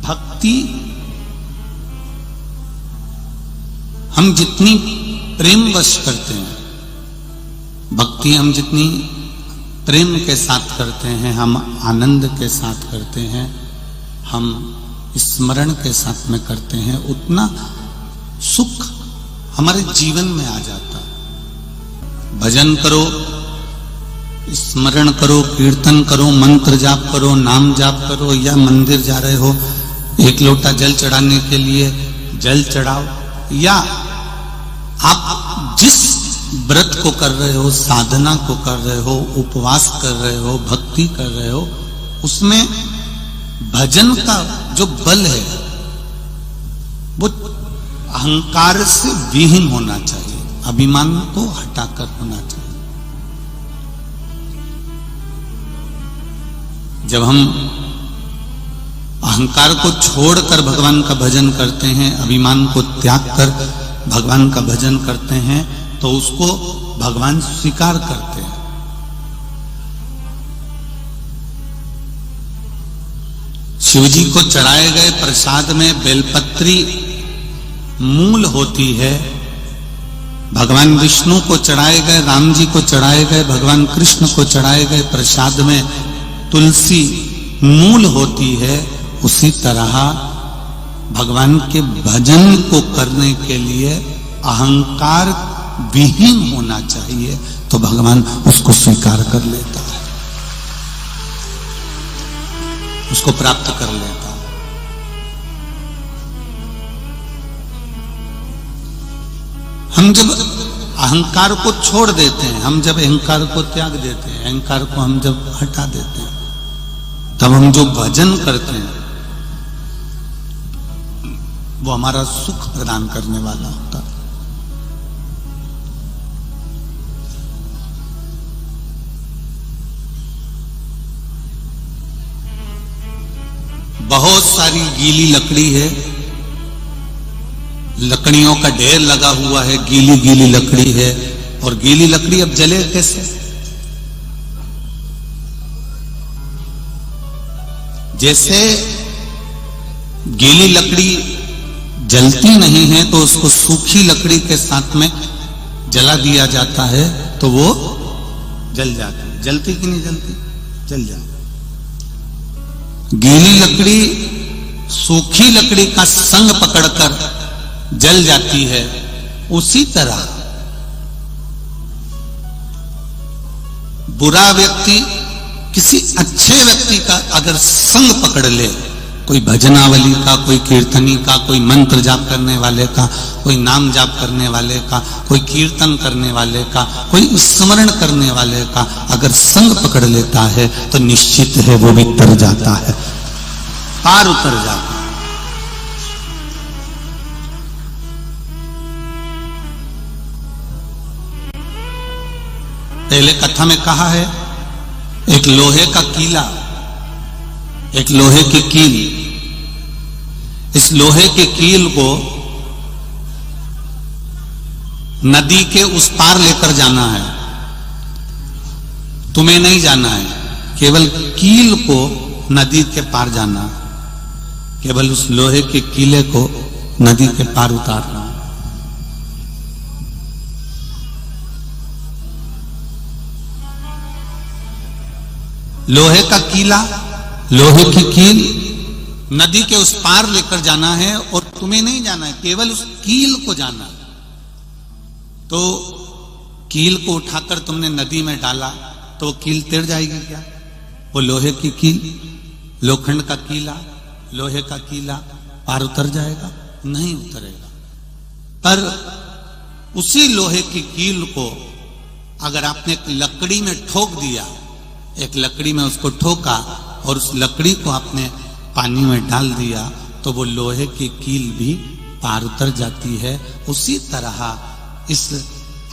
भक्ति हम जितनी प्रेमवश करते हैं, भक्ति हम जितनी प्रेम के साथ करते हैं, हम आनंद के साथ करते हैं, हम स्मरण के साथ में करते हैं, उतना सुख हमारे जीवन में आ जाता है। भजन करो, स्मरण करो, कीर्तन करो, मंत्र जाप करो, नाम जाप करो, या मंदिर जा रहे हो एक लोटा जल चढ़ाने के लिए जल चढ़ाओ, या आप जिस व्रत को कर रहे हो, साधना को कर रहे हो, उपवास कर रहे हो, भक्ति कर रहे हो, उसमें भजन का जो बल है वो अहंकार से विहीन होना चाहिए, अभिमान को हटाकर होना चाहिए। जब हम अहंकार को छोड़कर भगवान का भजन करते हैं, अभिमान को त्याग कर भगवान का भजन करते हैं, तो उसको भगवान स्वीकार करते हैं। शिवजी को चढ़ाए गए प्रसाद में बेलपत्री मूल होती है, भगवान विष्णु को चढ़ाए गए, राम जी को चढ़ाए गए, भगवान कृष्ण को चढ़ाए गए प्रसाद में तुलसी मूल होती है। उसी तरह भगवान के भजन को करने के लिए अहंकार विहीन होना चाहिए, तो भगवान उसको स्वीकार कर लेता है, उसको प्राप्त कर लेता है। हम जब अहंकार को छोड़ देते हैं, हम जब अहंकार को त्याग देते हैं, अहंकार को हम जब हटा देते हैं, तब हम जो भजन करते हैं वो हमारा सुख प्रदान करने वाला होता है। बहुत सारी गीली लकड़ी है, लकड़ियों का ढेर लगा हुआ है, गीली गीली लकड़ी है, और गीली लकड़ी अब जले कैसे? जैसे गीली लकड़ी जलती नहीं है तो उसको सूखी लकड़ी के साथ में जला दिया जाता है तो वो जल जाती है। जलती कि नहीं जलती? जल जाती। गीली लकड़ी सूखी लकड़ी का संग पकड़कर जल जाती है। उसी तरह बुरा व्यक्ति किसी अच्छे व्यक्ति का अगर संग पकड़ ले, कोई भजनावली का, कोई कीर्तनी का, कोई मंत्र जाप करने वाले का, कोई नाम जाप करने वाले का, कोई कीर्तन करने वाले का, कोई स्मरण करने वाले का अगर संग पकड़ लेता है तो निश्चित है वो भी तर जाता है, पार उतर जाता है। पहले कथा में कहा है, एक लोहे का कीला, एक लोहे की कील, इस लोहे के कील को नदी के उस पार लेकर जाना है। तुम्हें नहीं जाना है, केवल कील को नदी के पार जाना, केवल उस लोहे के कीले को नदी के पार उतारना। लोहे का कीला, लोहे की कील नदी के उस पार लेकर जाना है, और तुम्हें नहीं जाना है, केवल उस कील को जाना है। तो कील को उठाकर तुमने नदी में डाला तो वो कील तैर जाएगी क्या? वो लोहे की कील, लोखंड का कीला, लोहे का कीला पार उतर जाएगा? नहीं उतरेगा। पर उसी लोहे की कील को अगर आपने एक लकड़ी में ठोक दिया, एक लकड़ी में उसको ठोका और उस लकड़ी को आपने पानी में डाल दिया, तो वो लोहे की कील भी पार उतर जाती है। उसी तरह इस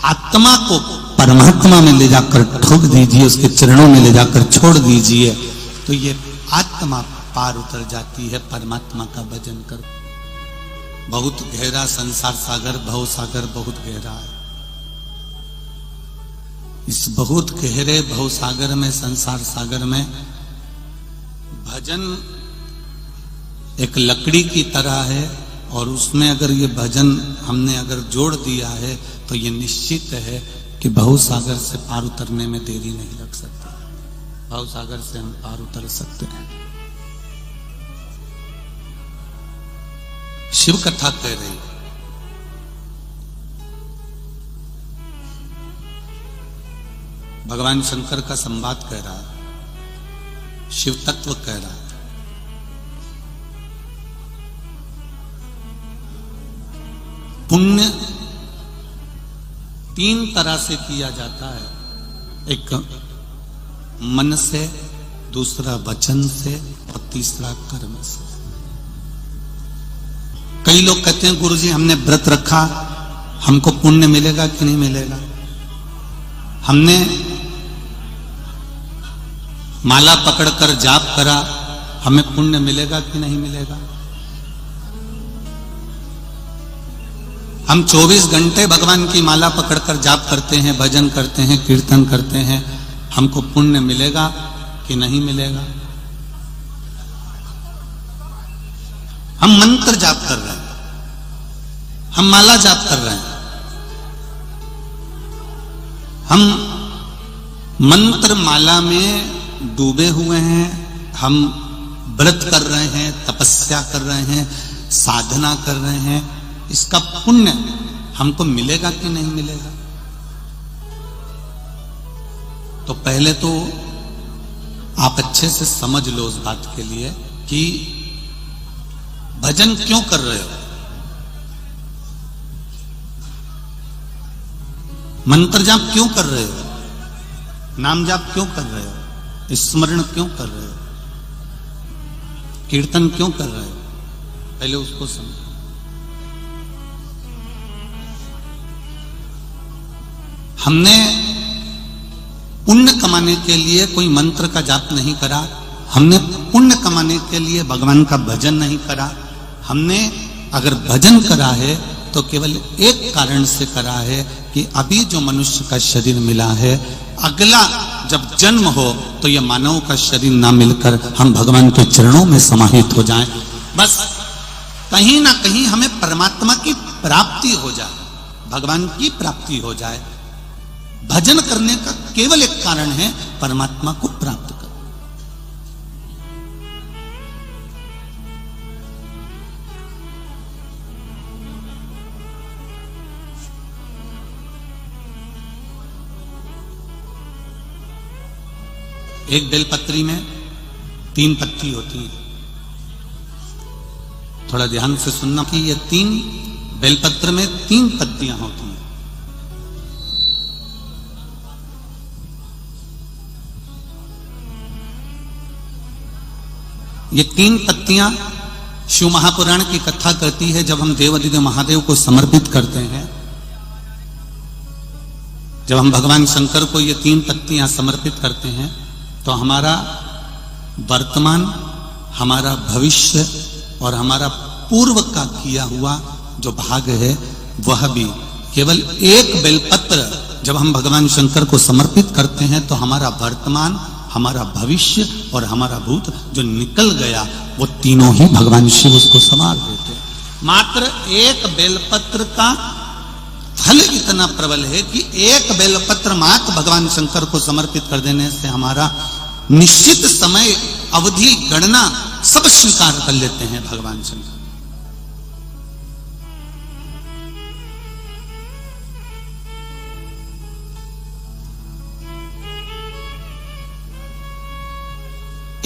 आत्मा को परमात्मा में ले जाकर ठोक दीजिए, उसके चरणों में ले जाकर छोड़ दीजिए, तो ये आत्मा पार उतर जाती है। परमात्मा का भजन कर। बहुत गहरा संसार सागर, भव सागर बहुत गहरा है। इस बहुत गहरे भव सागर में, संसार सागर में भजन एक लकड़ी की तरह है और उसमें अगर ये भजन हमने अगर जोड़ दिया है तो ये निश्चित है कि भवसागर से पार उतरने में देरी नहीं लग सकती। भवसागर से हम पार उतर सकते हैं। शिव कथा कह रही है, भगवान शंकर का संवाद कह रहा है, शिव तत्व कह रहा है। पुण्य 3 तरह से किया जाता है, एक मन से, दूसरा वचन से और तीसरा कर्म से। कई लोग कहते हैं गुरुजी हमने व्रत रखा, हमको पुण्य मिलेगा कि नहीं मिलेगा? हमने माला पकड़कर जाप करा, हमें पुण्य मिलेगा कि नहीं मिलेगा? हम 24 घंटे भगवान की माला पकड़कर जाप करते हैं, भजन करते हैं, कीर्तन करते हैं, हमको पुण्य मिलेगा कि नहीं मिलेगा? हम मंत्र जाप कर रहे हैं, हम माला जाप कर रहे हैं, हम मंत्र माला में डूबे हुए हैं, हम व्रत कर रहे हैं, तपस्या कर रहे हैं, साधना कर रहे हैं, इसका पुण्य हमको मिलेगा कि नहीं मिलेगा? तो पहले तो आप अच्छे से समझ लो उस बात के लिए कि भजन क्यों कर रहे हो, मंत्र जाप क्यों कर रहे हो, नाम जाप क्यों कर रहे हो, स्मरण क्यों कर रहे हो, कीर्तन क्यों कर रहे हो, पहले उसको समझो। हमने पुण्य कमाने के लिए कोई मंत्र का जाप नहीं करा, हमने पुण्य कमाने के लिए भगवान का भजन नहीं करा। हमने अगर भजन करा है तो केवल एक कारण से करा है कि अभी जो मनुष्य का शरीर मिला है, अगला जब जन्म हो तो यह मानव का शरीर ना मिलकर हम भगवान के चरणों में समाहित हो जाएं, बस कहीं ना कहीं हमें परमात्मा की प्राप्ति हो जाए, भगवान की प्राप्ति हो जाए। भजन करने का केवल एक कारण है परमात्मा को प्राप्त करना। एक बेलपत्री में 3 पत्ती होती है, थोड़ा ध्यान से सुनना कि ये 3 बेलपत्र में 3 पत्तियां होती हैं। ये 3 पत्तियां शिव महापुराण की कथा करती है। जब हम देवाधिदेव महादेव को समर्पित करते हैं, जब हम भगवान शंकर को ये 3 पत्तियां समर्पित करते हैं तो हमारा वर्तमान, हमारा भविष्य और हमारा पूर्व का किया हुआ जो भाग है वह भी केवल एक बेलपत्र जब हम भगवान शंकर को समर्पित करते हैं तो हमारा वर्तमान, हमारा भविष्य और हमारा भूत जो निकल गया वो तीनों ही भगवान शिव उसको संभाल देते हैं। मात्र एक बेलपत्र का फल इतना प्रबल है कि एक बेलपत्र मात्र भगवान शंकर को समर्पित कर देने से हमारा निश्चित समय अवधि गणना सब स्वीकार कर लेते हैं भगवान शंकर।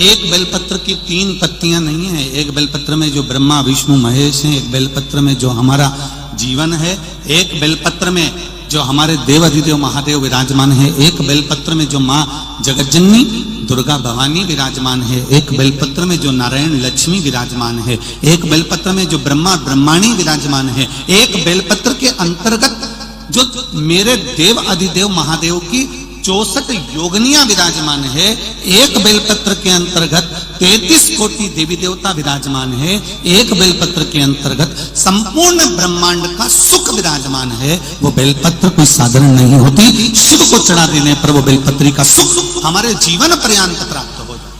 एक बेलपत्र की 3 पत्तियां नहीं है। एक बेलपत्र में जो ब्रह्मा विष्णु महेश हैं, एक बेलपत्र में जो हमारा जीवन है, एक बेलपत्र में जो हमारे देवाधिदेव महादेव विराजमान है, एक बेलपत्र में जो माँ जगज्जननी दुर्गा भवानी विराजमान है, एक बेलपत्र में जो नारायण लक्ष्मी विराजमान है, एक बेलपत्र में जो ब्रह्मा ब्रह्माणी विराजमान है, एक बेलपत्र के अंतर्गत जो मेरे देव अधिदेव महादेव की 64 योगनियां विराजमान है, एक बेलपत्र के अंतर्गत 33 कोटि देवी देवता विराजमान है, एक बेलपत्र के अंतर्गत संपूर्ण ब्रह्मांड का सुख विराजमान है। वो बेलपत्र कोई साधारण नहीं होती। शिव को चढ़ा देने पर वो बेलपत्री का सुख हमारे जीवन पर्यंत प्राप्त हो जाए।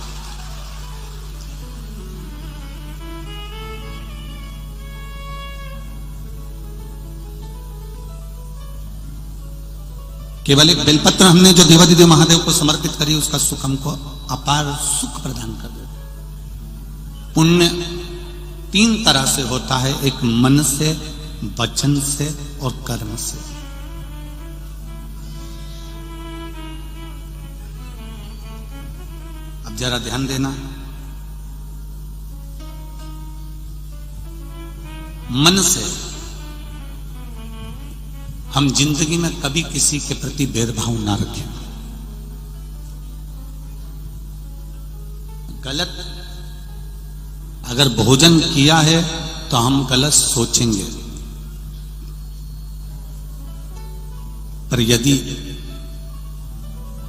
केवल एक बेलपत्र हमने जो देवादिदेव महादेव को समर्पित करी, उसका सुख हमको अपार सुख प्रदान कर देता। पुण्य 3 तरह से होता है, एक मन से, वचन से और कर्म से। अब जरा ध्यान देना, मन से हम जिंदगी में कभी किसी के प्रति भेदभाव ना रखें। गलत अगर भोजन किया है तो हम गलत सोचेंगे, पर यदि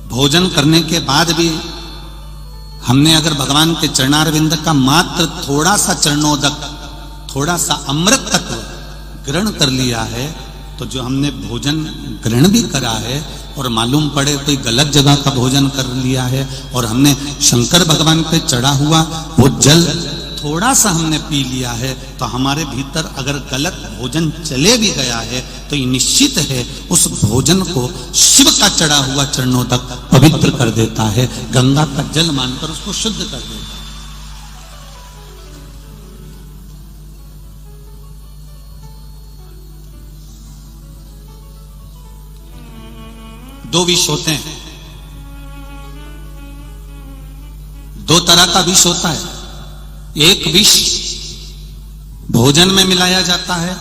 भोजन करने के बाद भी हमने अगर भगवान के चरणारविंद का मात्र थोड़ा सा चरणोदक, थोड़ा सा अमृत तत्व ग्रहण कर लिया है, तो जो हमने भोजन ग्रहण भी करा है और मालूम पड़े कोई गलत जगह का भोजन कर लिया है और हमने शंकर भगवान पे चढ़ा हुआ वो जल थोड़ा सा हमने पी लिया है, तो हमारे भीतर अगर गलत भोजन चले भी गया है तो ये निश्चित है उस भोजन को शिव का चढ़ा हुआ चरणोदक पवित्र कर देता है, गंगा का जल मानकर उसको शुद्ध कर देता है। दो विष होते हैं, 2 तरह का विष होता है। एक विष भोजन में मिलाया जाता है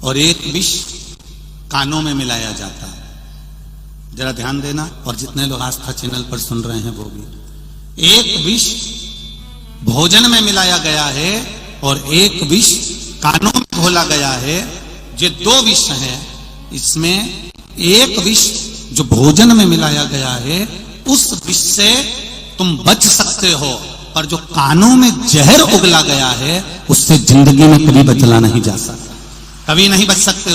और एक विष कानों में मिलाया जाता है। जरा ध्यान देना, और जितने लोग आस्था चैनल पर सुन रहे हैं वो भी। एक विष भोजन में मिलाया गया है और एक विष कानों में घोला गया है। ये 2 विष हैं। इसमें एक विष जो भोजन में मिलाया गया है, उस विष से तुम बच सकते हो, पर जो कानों में जहर उगला गया है उससे जिंदगी में कभी बचला नहीं जा सकता, कभी नहीं बच सकते।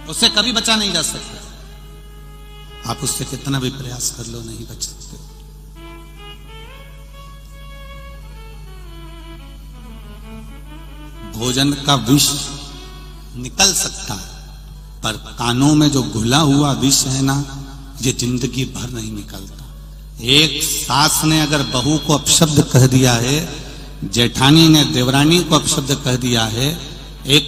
उससे कभी बचा नहीं जा सकता। आप उससे कितना भी प्रयास कर लो, नहीं बच सकते। भोजन का विष निकल सकता है, पर कानों में जो घुला हुआ विष है ना, ये जिंदगी भर नहीं निकलता। एक सास ने अगर बहू को अपशब्द कह दिया है, जेठानी ने देवरानी को अपशब्द कह दिया है, एक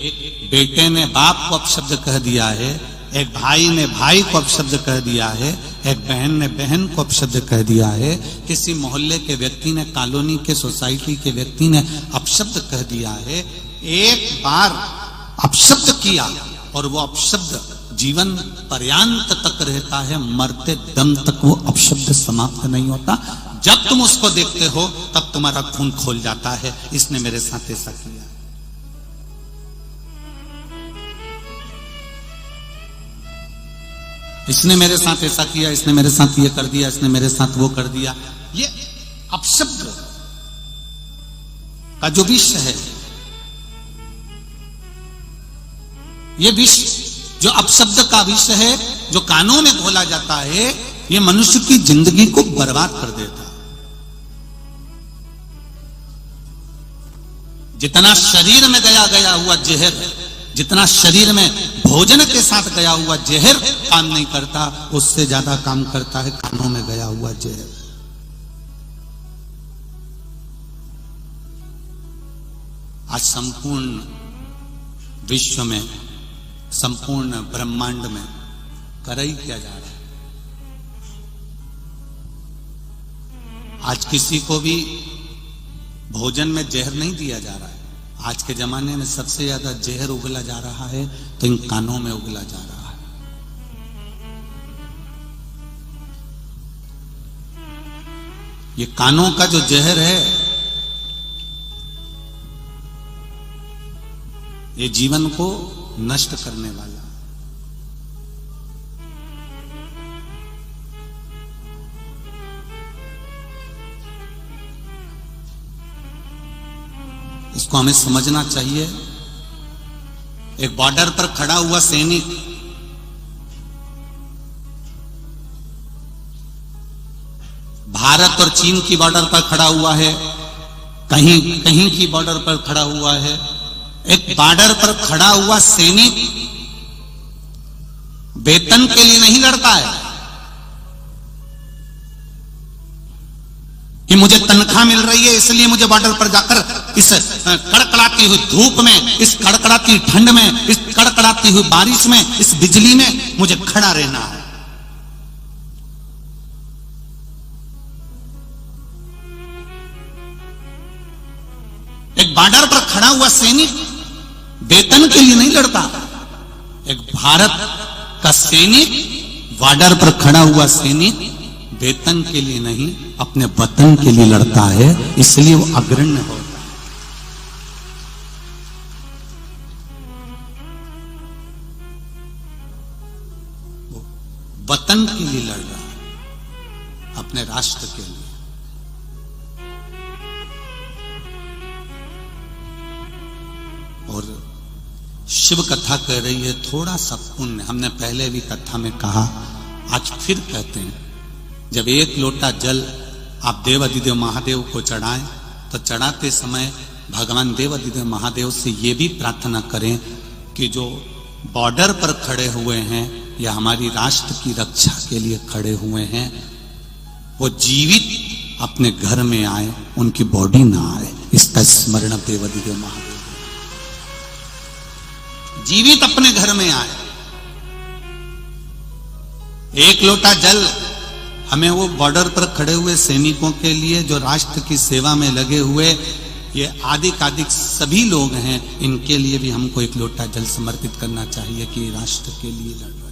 बेटे ने बाप को अपशब्द कह दिया है, एक भाई ने भाई को अपशब्द कह दिया है, एक बहन ने बहन को अपशब्द कह दिया है, किसी मोहल्ले के व्यक्ति ने, कॉलोनी के, सोसाइटी के व्यक्ति ने अपशब्द कह दिया है। एक बार अपशब्द किया और वो अपशब्द जीवन पर्यांत तक रहता है, मरते दम तक वो अपशब्द समाप्त नहीं होता। जब तुम उसको देखते हो तब तुम्हारा खून खोल जाता है। इसने मेरे साथ ऐसा किया, इसने मेरे साथ ऐसा किया, इसने मेरे साथ ये कर दिया, इसने मेरे साथ वो कर दिया। ये अपशब्द का जो विष है, ये विष जो अपशब्द का विष है, जो कानों में घोला जाता है, ये मनुष्य की जिंदगी को बर्बाद कर देता है। जितना शरीर में गया हुआ जहर, जितना शरीर में भोजन के साथ गया हुआ जहर काम नहीं करता, उससे ज्यादा काम करता है कानों में गया हुआ जहर। आज संपूर्ण विश्व में, संपूर्ण ब्रह्मांड में कराई क्या जा रहा है? आज किसी को भी भोजन में जहर नहीं दिया जा रहा है। आज के जमाने में सबसे ज्यादा जहर उगला जा रहा है तो इन कानों में उगला जा रहा है। ये कानों का जो जहर है, ये जीवन को नष्ट करने वाला। इसको हमें समझना चाहिए। एक बॉर्डर पर खड़ा हुआ सैनिक भारत और चीन की बॉर्डर पर खड़ा हुआ है, कहीं कहीं की बॉर्डर पर खड़ा हुआ है, एक बॉर्डर पर खड़ा हुआ सैनिक वेतन के लिए नहीं लड़ता है कि मुझे तनख्वाह मिल रही है इसलिए मुझे बॉर्डर पर जाकर इस कड़कड़ाती हुई धूप में, इस कड़कड़ाती ठंड में, इस कड़कड़ाती हुई बारिश में, इस बिजली में मुझे खड़ा रहना है। एक बॉर्डर पर खड़ा हुआ सैनिक वेतन के लिए नहीं लड़ता। एक भारत का सैनिक, बॉर्डर पर खड़ा हुआ सैनिक वेतन के लिए नहीं, अपने वतन के लिए लड़ता है, इसलिए वो अग्रण्य होता है। वो वतन के लिए लड़ रहा है, अपने राष्ट्र के लिए। और शिव कथा कह रही है थोड़ा सा पुण्य, हमने पहले भी कथा में कहा, आज फिर कहते हैं, जब एक लोटा जल आप देव अधिदेव महादेव को चढ़ाएं तो चढ़ाते समय भगवान देव अधिदेव महादेव से ये भी प्रार्थना करें कि जो बॉर्डर पर खड़े हुए हैं या हमारी राष्ट्र की रक्षा के लिए खड़े हुए हैं, वो जीवित अपने घर में आए, उनकी बॉडी ना आए। इसका स्मरण देव अधिदेव महादेव जीवित अपने घर में आए। एक लोटा जल हमें वो बॉर्डर पर खड़े हुए सैनिकों के लिए जो राष्ट्र की सेवा में लगे हुए ये आदिक सभी लोग हैं, इनके लिए भी हमको एक लोटा जल समर्पित करना चाहिए कि राष्ट्र के लिए लड़ रहे हैं।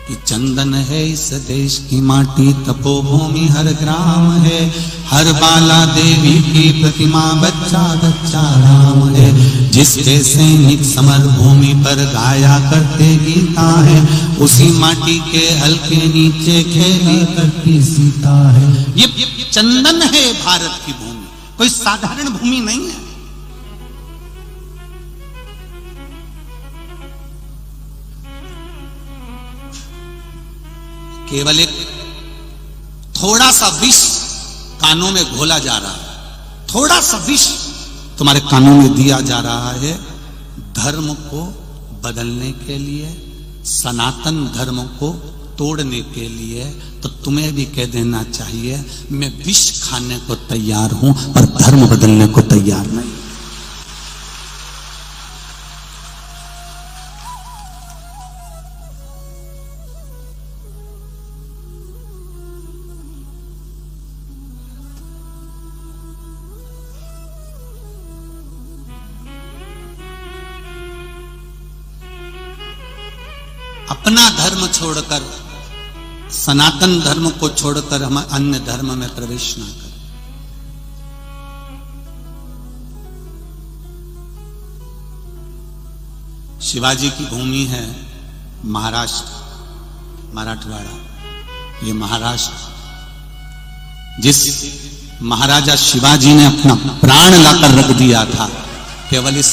कि चंदन है इस देश की माटी, तपोभूमि हर ग्राम है, हर बाला देवी की प्रतिमा, बच्चा बच्चा राम है। जिसके सैनिक समर भूमि पर गाया करते गीता है, उसी माटी के हल्के नीचे खेला करती सीता है। ये चंदन है भारत की भूमि, कोई साधारण भूमि नहीं है। केवल एक थोड़ा सा विष कानों में घोला जा रहा है, थोड़ा सा विष तुम्हारे कानों में दिया जा रहा है धर्म को बदलने के लिए, सनातन धर्म को तोड़ने के लिए। तो तुम्हें भी कह देना चाहिए मैं विष खाने को तैयार हूं पर धर्म बदलने को तैयार नहीं। अपना धर्म छोड़कर, सनातन धर्म को छोड़कर हम अन्य धर्म में प्रवेश ना करें। शिवाजी की भूमि है महाराष्ट्र, मराठवाड़ा। ये महाराष्ट्र जिस महाराजा शिवाजी ने अपना प्राण लाकर रख दिया था केवल इस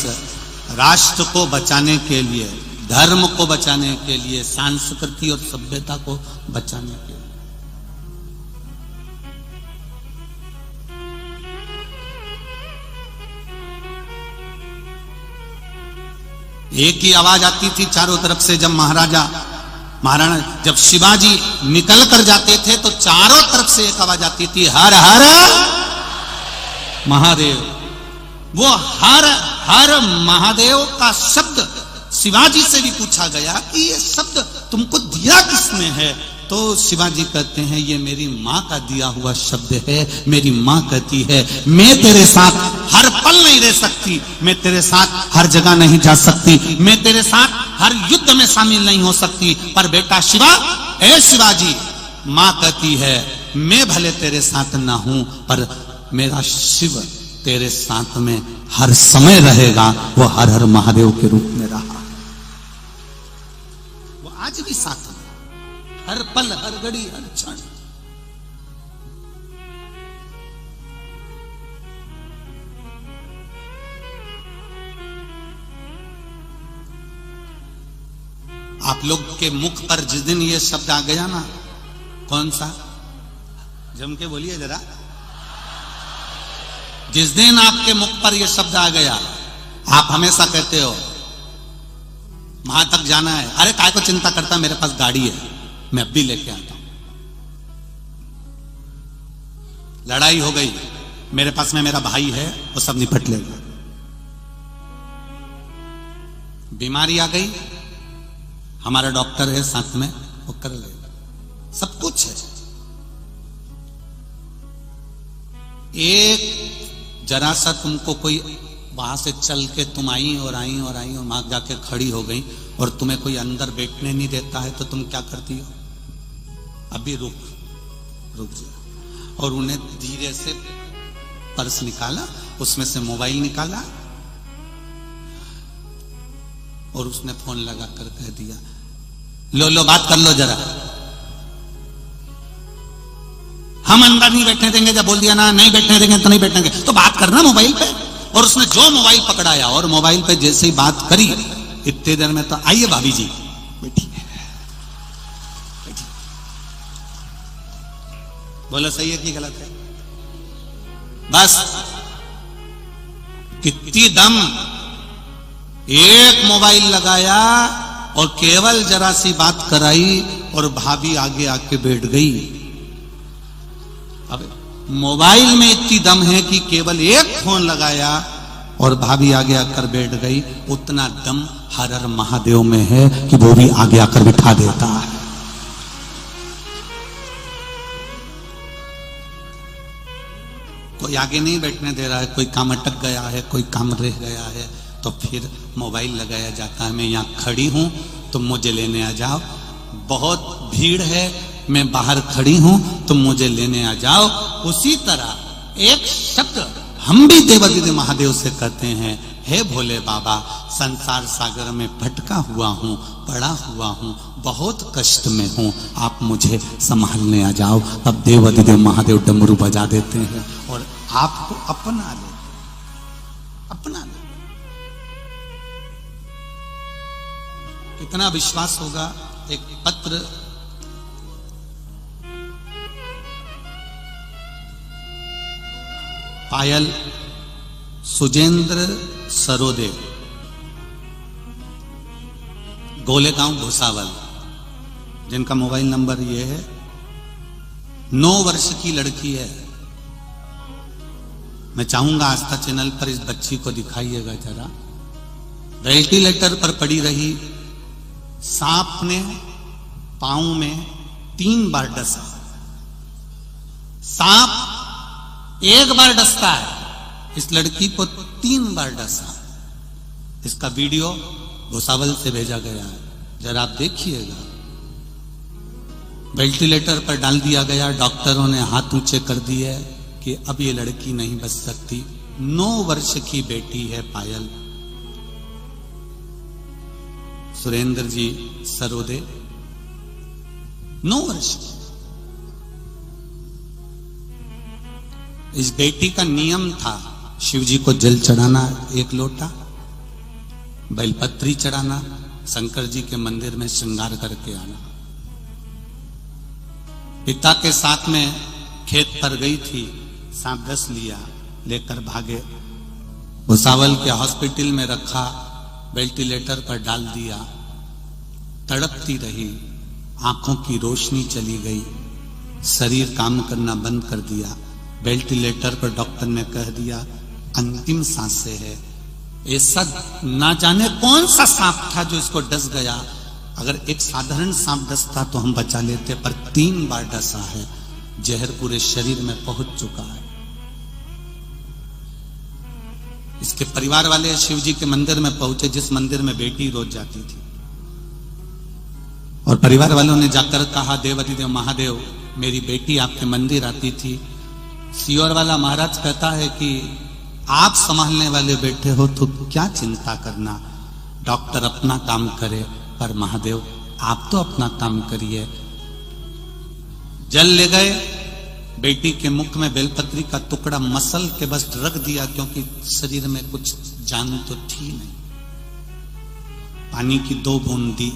राष्ट्र को बचाने के लिए, धर्म को बचाने के लिए, संस्कृति और सभ्यता को बचाने के लिए। एक ही आवाज आती थी चारों तरफ से। जब महाराणा जब शिवाजी निकल कर जाते थे तो चारों तरफ से एक आवाज आती थी, हर हर महादेव। वो हर हर महादेव का शब्द शिवाजी से भी पूछा गया कि ये शब्द तुमको दिया किसने है? तो शिवाजी कहते हैं ये मेरी माँ का दिया हुआ शब्द है। मेरी माँ कहती है मैं तेरे साथ हर पल नहीं रह सकती, मैं तेरे साथ हर जगह नहीं जा सकती, मैं तेरे साथ हर युद्ध में शामिल नहीं हो सकती, पर बेटा शिवा, ए शिवाजी, माँ कहती है मैं भले तेरे साथ ना हूं पर मेरा शिव तेरे साथ में हर समय रहेगा। वो हर हर महादेव के रूप में रहा, आज भी साथ में, हर पल, हर घड़ी, हर क्षण। आप लोग के मुख पर जिस दिन ये शब्द आ गया ना, कौन सा? जम के बोलिए जरा। जिस दिन आपके मुख पर यह शब्द आ गया, आप हमेशा कहते हो वहां तक जाना है, अरे काय को चिंता करता, मेरे पास गाड़ी है, मैं अब भी लेके आता हूं। लड़ाई हो गई, मेरे पास में मेरा भाई है, वो सब निपट लेगा। बीमारी आ गई, हमारा डॉक्टर है साथ में, वो कर लेगा, सब कुछ है। एक जरा सा तुमको कोई वहां से चल के तुम आई और वहां जाके खड़ी हो गई और तुम्हें कोई अंदर बैठने नहीं देता है, तो तुम क्या करती हो? अभी रुक जा। और उन्हें धीरे से पर्स निकाला, उसमें से मोबाइल निकाला और उसने फोन लगा कर कह दिया, लो बात कर लो जरा। हम अंदर नहीं बैठने देंगे, जब बोल दिया ना नहीं बैठने देंगे तो नहीं बैठने देंगे, तो बात करना मोबाइल पे। और उसने जो मोबाइल पकड़ाया और मोबाइल पे जैसे ही बात करी, इतने देर में तो आइए भाभी जी बैठी। बोलो सही है कि गलत है? बस कितनी दम, एक मोबाइल लगाया और केवल जरा सी बात कराई और भाभी आगे आके बैठ गई। अब मोबाइल में इतनी दम है कि केवल एक फोन लगाया और भाभी आगे आकर बैठ गई, उतना दम हर हर महादेव में है कि वो भी आगे आकर बिठा देता है। कोई आगे नहीं बैठने दे रहा है, कोई काम अटक गया है, कोई काम रह गया है, तो फिर मोबाइल लगाया जाता है, मैं यहां खड़ी हूं तुम मुझे लेने आ जाओ, बहुत भीड़ है मैं बाहर खड़ी हूं तुम मुझे लेने आ जाओ। उसी तरह एक शब्द हम भी देवादिदेव महादेव से कहते हैं, हे भोले बाबा, संसार सागर में भटका हुआ हूं, पड़ा हुआ हूं, बहुत कष्ट में हूं, आप मुझे संभालने आ जाओ। अब देवादिदेव महादेव डमरू बजा देते हैं और आपको अपना ले। कितना विश्वास होगा। एक पत्र पायल सुजेंद्र सरोदे, गोलेगांव भुसावल, जिनका मोबाइल नंबर ये है, 9 वर्ष की लड़की है। मैं चाहूंगा आस्था चैनल पर इस बच्ची को दिखाइएगा जरा। वेंटिलेटर पर पड़ी रही, सांप ने पांव में 3 बार डसा। सांप एक बार डसता है, इस लड़की को 3 बार डसा। इसका वीडियो भुसावल से भेजा गया है, जरा आप देखिएगा। वेंटिलेटर पर डाल दिया गया, डॉक्टरों ने हाथ ऊंचे कर दिए कि अब ये लड़की नहीं बच सकती। 9 वर्ष की बेटी है पायल। सुरेंद्र जी सरोदे 9 वर्ष। इस बेटी का नियम था शिव जी को जल चढ़ाना 1 लोटा, बेलपत्री चढ़ाना, शंकर जी के मंदिर में श्रृंगार करके आना। पिता के साथ में खेत पर गई थी, सांप डस लिया, लेकर भागे। भुसावल के हॉस्पिटल में रखा, वेंटिलेटर पर डाल दिया, तड़पती रही, आंखों की रोशनी चली गई, शरीर काम करना बंद कर दिया। वेंटिलेटर पर डॉक्टर ने कह दिया अंतिम सांसें है। ऐसा ना जाने कौन सा सांप था जो इसको डस गया। अगर एक साधारण सांप डसता तो हम बचा लेते, पर 3 बार डसा है, जहर पूरे शरीर में पहुंच चुका है। इसके परिवार वाले शिव जी के मंदिर में पहुंचे, जिस मंदिर में बेटी रोज जाती थी, और परिवार वालों ने जाकर कहा, देवादिदेव महादेव, मेरी बेटी आपके मंदिर आती थी। सियोर वाला महाराज कहता है कि आप संभालने वाले बैठे हो तो क्या चिंता करना, डॉक्टर अपना काम करे, पर महादेव आप तो अपना काम करिए। जल ले गए, बेटी के मुख में बेलपत्री का टुकड़ा मसल के बस रख दिया, क्योंकि शरीर में कुछ जान तो थी नहीं। पानी की 2 बूंद दी,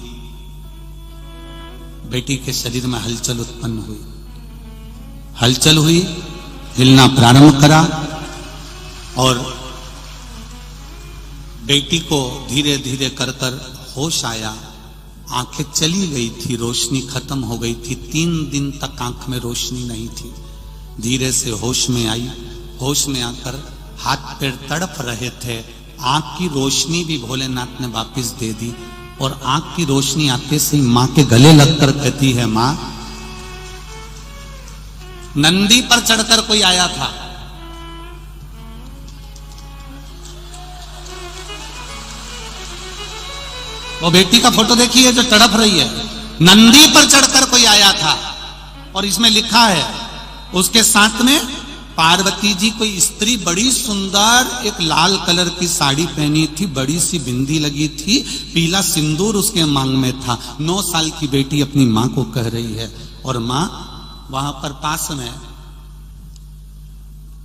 बेटी के शरीर में हलचल उत्पन्न हुई। हलचल हुई, हिलना प्रारंभ करा और बेटी को धीरे धीरे कर कर होश आया। आंखें चली गई थी, रोशनी खत्म हो गई थी, 3 दिन तक आंख में रोशनी नहीं थी। धीरे से होश में आई, होश में आकर हाथ पैर तड़प रहे थे। आंख की रोशनी भी भोलेनाथ ने वापस दे दी और आंख की रोशनी आते से मां के गले लगकर कहती है, मां, नंदी पर चढ़कर कोई आया था। वो बेटी का फोटो देखिए जो तड़प रही है, नंदी पर चढ़कर कोई आया था। और इसमें लिखा है उसके साथ में पार्वती जी कोई स्त्री बड़ी सुंदर एक लाल कलर की साड़ी पहनी थी, बड़ी सी बिंदी लगी थी, पीला सिंदूर उसके मांग में था। 9 साल की बेटी अपनी मां को कह रही है और मां वहां पर पास में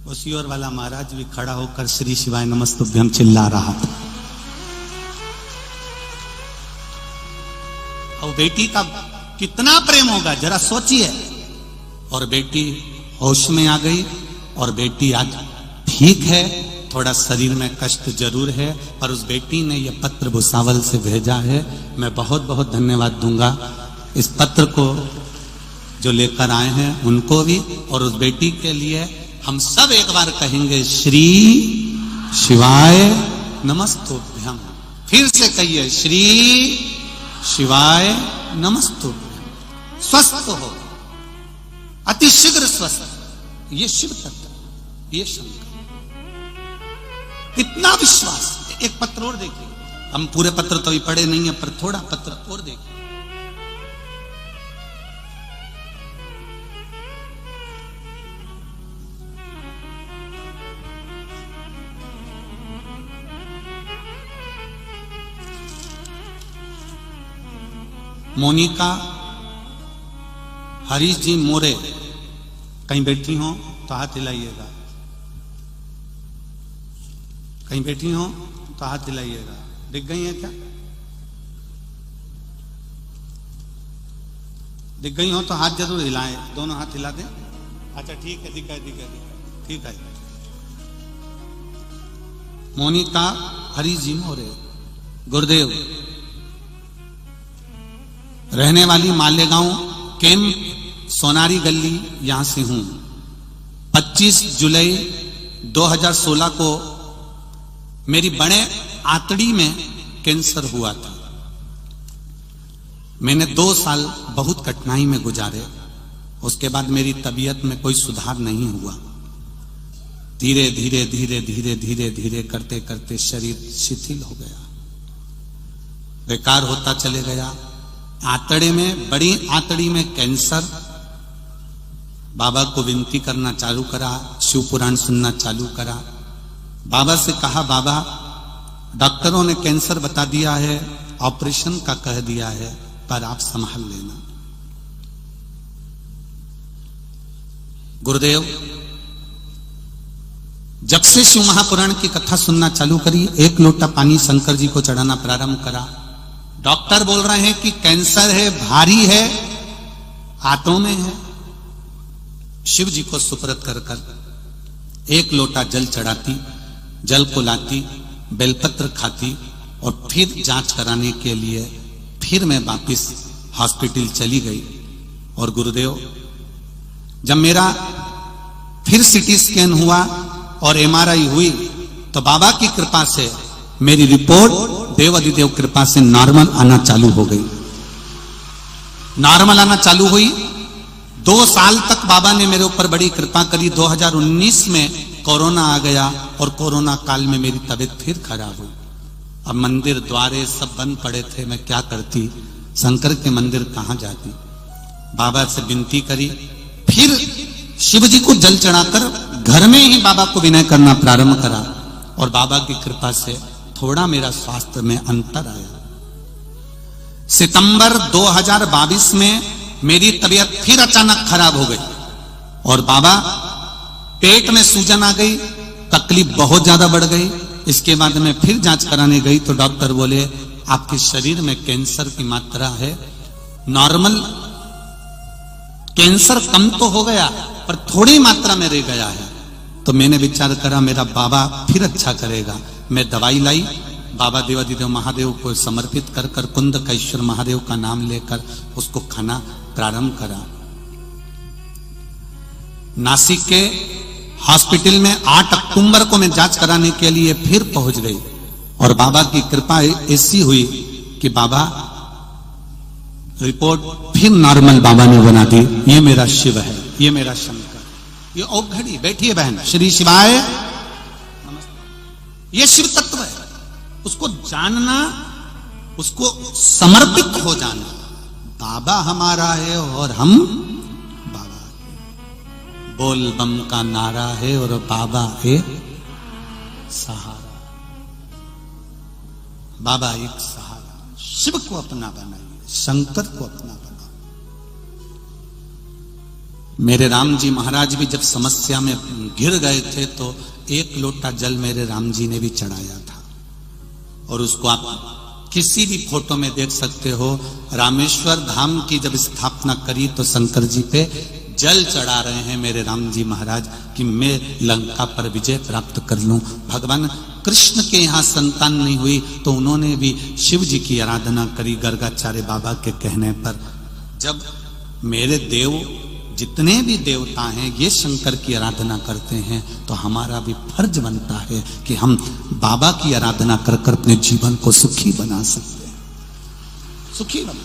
ओसियोर वाला महाराज भी खड़ा होकर श्री शिवाय नमस्तुभ्यम चिल्ला रहा था। और बेटी का कितना प्रेम होगा जरा सोचिए। और बेटी होश में आ गई और बेटी आज ठीक है, थोड़ा शरीर में कष्ट जरूर है, पर उस बेटी ने यह पत्र भुसावल से भेजा है। मैं बहुत बहुत धन्यवाद दूंगा इस पत्र को जो लेकर आए हैं उनको भी, और उस बेटी के लिए हम सब एक बार कहेंगे श्री शिवाय नमस्तुभ्यम। फिर से कहिए श्री शिवाय नमस्तुभ्यम। स्वस्थ हो, अति शीघ्र स्वस्थ। ये शिव तत्व, ये शंकर, कितना विश्वास। एक पत्र और देखिए, हम पूरे पत्र तो अभी पढ़े नहीं है, पर थोड़ा पत्र और देखिए। मोनिका हरीश जी मोरे, कहीं बैठी हो तो हाथ हिलाइएगा, कहीं बैठी हो तो हाथ हिलाइएगा। दिख गई है क्या? दिख गई हो तो हाथ जरूर हिलाएं, दोनों हाथ हिला दें। अच्छा ठीक है, दिखा ठीक है। मोनिका हरीश जी मोरे, गुरुदेव, रहने वाली मालेगांव कैंप सोनारी गली यहां से हूं। 25 जुलाई 2016 को मेरी बड़े आंतड़ी में कैंसर हुआ था। मैंने 2 साल बहुत कठिनाई में गुजारे। उसके बाद मेरी तबीयत में कोई सुधार नहीं हुआ। धीरे धीरे धीरे धीरे धीरे धीरे करते करते शरीर शिथिल हो गया, बेकार होता चले गया। आंतड़े में, बड़ी आंतड़ी में कैंसर। बाबा को विनती करना चालू करा, शिव पुराण सुनना चालू करा। बाबा से कहा, बाबा डॉक्टरों ने कैंसर बता दिया है, ऑपरेशन का कह दिया है, पर आप संभाल लेना। गुरुदेव, जब से शिव महापुराण की कथा सुनना चालू करी, 1 लोटा पानी शंकर जी को चढ़ाना प्रारंभ करा। डॉक्टर बोल रहे हैं कि कैंसर है, भारी है, हाथों में है। शिव जी को सुपुर्द कर कर 1 लोटा जल चढ़ाती, जल को लाती, बेलपत्र खाती और फिर जांच कराने के लिए फिर मैं वापिस हॉस्पिटल चली गई। और गुरुदेव, जब मेरा फिर सीटी स्कैन हुआ और एमआरआई हुई तो बाबा की कृपा से मेरी रिपोर्ट देवादिदेव कृपा से नॉर्मल आना चालू हो गई। नॉर्मल आना चालू हुई। 2 साल तक बाबा ने मेरे ऊपर बड़ी कृपा करी। 2019 में कोरोना आ गया और कोरोना काल में मेरी तबीयत फिर खराब हुई। अब मंदिर द्वारे सब बंद पड़े थे, मैं क्या करती, शंकर के मंदिर कहां जाती। बाबा से विनती करी, फिर शिव जी को जल चढ़ाकर घर में ही बाबा को विनय करना प्रारंभ करा और बाबा की कृपा से थोड़ा मेरा स्वास्थ्य में अंतर आया। सितंबर 2022 में मेरी तबीयत फिर अचानक खराब हो गई और बाबा, पेट में सूजन आ गई, तकलीफ बहुत ज्यादा बढ़ गई। इसके बाद में फिर जांच कराने गई तो डॉक्टर बोले आपके शरीर में कैंसर की मात्रा है, नॉर्मल कैंसर कम तो हो गया पर थोड़ी मात्रा में रह गया है। तो मैंने विचार करा मेरा बाबा फिर अच्छा करेगा। मैं दवाई लाई, बाबा देवादिदेव महादेव को समर्पित कर कर कुंदकेश्वर महादेव का नाम लेकर उसको खाना प्रारंभ करा। नासिक के हॉस्पिटल में 8 अक्टूबर को मैं जांच कराने के लिए फिर पहुंच गई और बाबा की कृपा ऐसी हुई कि बाबा रिपोर्ट फिर नॉर्मल बाबा ने बना दी। ये मेरा शिव है, ये मेरा शंकर, ये औघड़ी बैठिए बहन, श्री शिवाय नमस्ते। ये शिव तत्व है, उसको जानना, उसको समर्पित हो जाना। बाबा हमारा है और हम बाबा के। बोल बम का नारा है और बाबा है सहारा। बाबा एक सहारा। शिव को अपना बनाइए, शंकर को अपना बनाओ। मेरे राम जी महाराज भी जब समस्या में घिर गए थे तो 1 लोटा जल मेरे राम जी ने भी चढ़ाया था। और उसको आप किसी भी फोटो में देख सकते हो। रामेश्वर धाम की जब स्थापना करी तो शंकर जी पे जल चढ़ा रहे हैं मेरे राम जी महाराज कि मैं लंका पर विजय प्राप्त कर लूं। भगवान कृष्ण के यहाँ संतान नहीं हुई तो उन्होंने भी शिव जी की आराधना करी गर्गाचार्य बाबा के कहने पर। जब मेरे देव जितने भी देवता हैं ये शंकर की आराधना करते हैं तो हमारा भी फर्ज बनता है कि हम बाबा की आराधना कर कर अपने जीवन को सुखी बना सकते हैं, सुखी बना।